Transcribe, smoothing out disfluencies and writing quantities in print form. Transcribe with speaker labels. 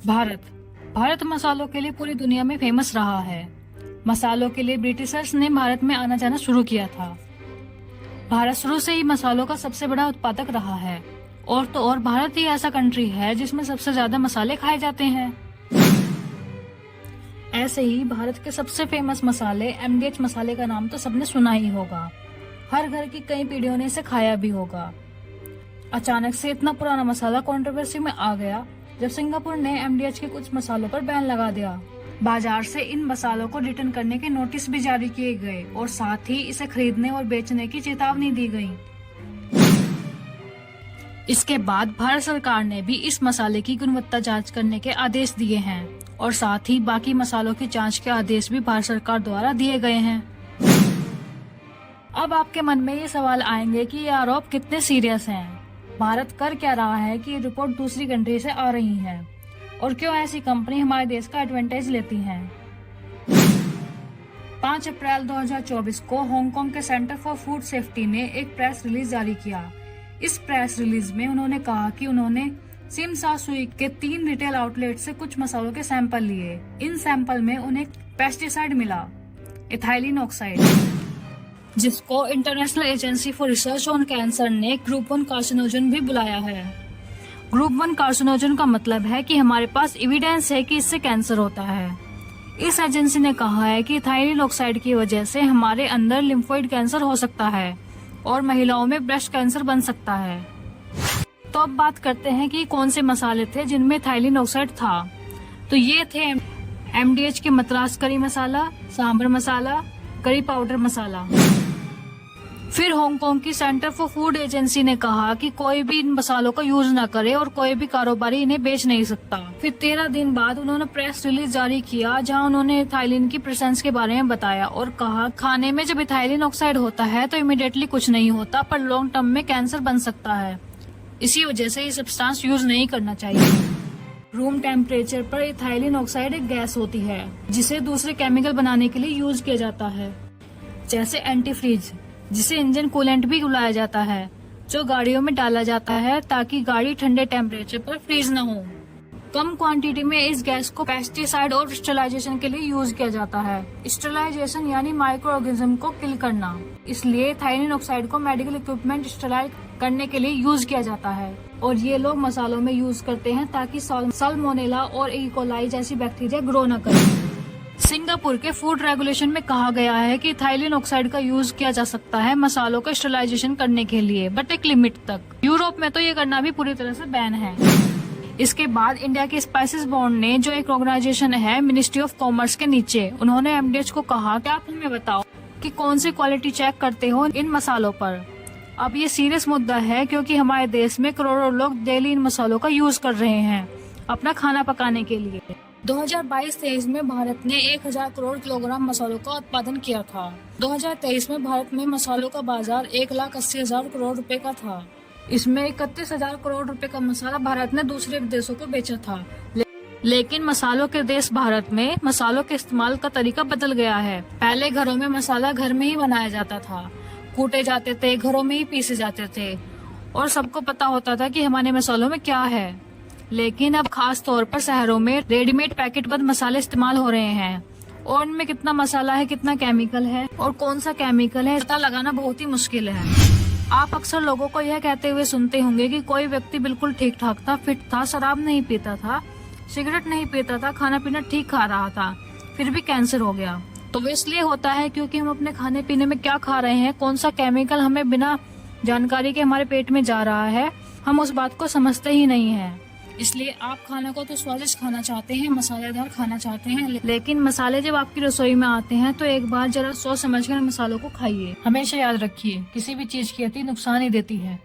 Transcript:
Speaker 1: भारत भारत मसालों के लिए पूरी दुनिया में फेमस रहा है। मसालों के लिए ब्रिटिशर्स ने भारत में आना जाना शुरू किया था। भारत शुरू से ही मसालों का सबसे बड़ा उत्पादक रहा है। और तो और भारत ही ऐसा कंट्री है जिसमें सबसे ज्यादा मसाले खाए जाते हैं। ऐसे ही भारत के सबसे फेमस मसाले एमडीएच मसाले का नाम तो सबने सुना ही होगा। हर घर की कई पीढ़ियों ने इसे खाया भी होगा। अचानक से इतना पुराना मसाला कंट्रोवर्सी में आ गया जब सिंगापुर ने एमडीएच के कुछ मसालों पर बैन लगा दिया। बाजार से इन मसालों को रिटर्न करने के नोटिस भी जारी किए गए और साथ ही इसे खरीदने और बेचने की चेतावनी दी गई। इसके बाद भारत सरकार ने भी इस मसाले की गुणवत्ता जांच करने के आदेश दिए हैं और साथ ही बाकी मसालों की जांच के आदेश भी भारत सरकार द्वारा दिए गए हैं। अब आपके मन में ये सवाल आएंगे कि ये आरोप कितने सीरियस हैं। भारत कर क्या रहा है कि ये रिपोर्ट दूसरी कंट्री से आ रही है और क्यों ऐसी कंपनी हमारे देश का एडवांटेज लेती हैं। 5 अप्रैल 2024 को हांगकांग के सेंटर फॉर फूड सेफ्टी ने एक प्रेस रिलीज जारी किया। इस प्रेस रिलीज में उन्होंने कहा कि उन्होंने सिम सा सुई के 3 रिटेल आउटलेट से कुछ मसालों के सैंपल लिए। इन सैंपल में उन्हें पेस्टिसाइड मिला, इथाइलिन ऑक्साइड, जिसको international agency for research on cancer ने ग्रुप 1 कार्सिनोजन भी बुलाया है। ग्रुप 1 कार्सिनोजन का मतलब है कि हमारे पास एविडेंस है कि इससे कैंसर होता है। इस एजेंसी ने कहा है कि इथाइलिन ऑक्साइड की वजह से हमारे अंदर लिम्फोइड कैंसर हो सकता है और महिलाओं में ब्रेस्ट कैंसर बन सकता है। तो अब बात करते हैं कि कौन से मसाले थे जिनमें इथाइलिन ऑक्साइड था। तो ये थे एमडीएच के मद्रास करी मसाला, सांभर मसाला, करी पाउडर मसाला। फिर हांगकांग की सेंटर फॉर फूड एजेंसी ने कहा कि कोई भी इन मसालों का यूज न करे और कोई भी कारोबारी इन्हें बेच नहीं सकता। फिर 13 दिन बाद उन्होंने प्रेस रिलीज जारी किया जहां उन्होंने इथाइलिन की प्रेजेंस के बारे में बताया और कहा खाने में जब इथाइलिन ऑक्साइड होता है तो इमीडिएटली कुछ नहीं होता पर लॉन्ग टर्म में कैंसर बन सकता है। इसी वजह से ये सब्सटेंस यूज नहीं करना चाहिए। रूम टेम्परेचर पर इथाइलिन ऑक्साइड एक गैस होती है जिसे दूसरे केमिकल बनाने के लिए यूज किया जाता है, जैसे एंटीफ्रीज, जिसे इंजन कूलेंट भी बुलाया जाता है, जो गाड़ियों में डाला जाता है ताकि गाड़ी ठंडे टेम्परेचर पर फ्रीज न हो। कम क्वांटिटी में इस गैस को पेस्टिसाइड और स्टरलाइजेशन के लिए यूज किया जाता है। स्टरलाइजेशन यानी माइक्रो ऑर्गेनिज्म को किल करना। इसलिए इथाइलिन ऑक्साइड को मेडिकल इक्विपमेंट स्टरलाइज करने के लिए यूज किया जाता है और ये लोग मसालों में यूज करते हैं ताकि साल्मोनेला और ई कोलाई जैसी बैक्टीरिया ग्रो न करें। सिंगापुर के फूड रेगुलेशन में कहा गया है कि इथाइलिन ऑक्साइड का यूज किया जा सकता है मसालों का स्टरलाइजेशन करने के लिए, बट एक लिमिट तक। यूरोप में तो ये करना भी पूरी तरह से बैन है। इसके बाद इंडिया के स्पाइसेस बोर्ड ने, जो एक ऑर्गेनाइजेशन है मिनिस्ट्री ऑफ कॉमर्स के नीचे, उन्होंने एमडीएच को कहा कि आप हमें बताओ कि कौन सी क्वालिटी चेक करते हो इन मसालों पर। अब ये सीरियस मुद्दा है क्योंकि हमारे देश में करोड़ों लोग डेली इन मसालों का यूज कर रहे हैं अपना खाना पकाने के लिए। 2022-23 में भारत ने 1000 करोड़ किलोग्राम मसालों का उत्पादन किया था। 2023 में भारत में मसालों का बाजार 1,80,000 करोड़ रुपए का था। इसमें 31,000 करोड़ रुपए का मसाला भारत ने दूसरे देशों को बेचा था। लेकिन मसालों के देश भारत में मसालों के इस्तेमाल का तरीका बदल गया है। पहले घरों में मसाला घर में ही बनाया जाता था, कूटे जाते थे, घरों में ही पीसे जाते थे और सबको पता होता था कि हमारे मसालों में क्या है। लेकिन अब खास तौर पर शहरों में रेडीमेड पैकेटबंद मसाले इस्तेमाल हो रहे हैं और उनमें कितना मसाला है, कितना केमिकल है और कौन सा केमिकल है पता लगाना बहुत ही मुश्किल है। आप अक्सर लोगों को यह कहते हुए सुनते होंगे कि कोई व्यक्ति बिल्कुल ठीक ठाक था, फिट था, शराब नहीं पीता था, सिगरेट नहीं पीता था, खाना पीना ठीक खा रहा था, फिर भी कैंसर हो गया। तो इसलिए होता है क्योंकि हम अपने खाने पीने में क्या खा रहे हैं, कौन सा केमिकल हमें बिना जानकारी के हमारे पेट में जा रहा है, हम उस बात को समझते ही नहीं है। इसलिए आप खाना को तो स्वादिष्ट खाना चाहते हैं, मसालेदार खाना चाहते हैं, लेकिन मसाले जब आपकी रसोई में आते हैं तो एक बार जरा सोच समझकर मसालों को खाइए। हमेशा याद रखिए, किसी भी चीज की अति नुकसान ही देती है।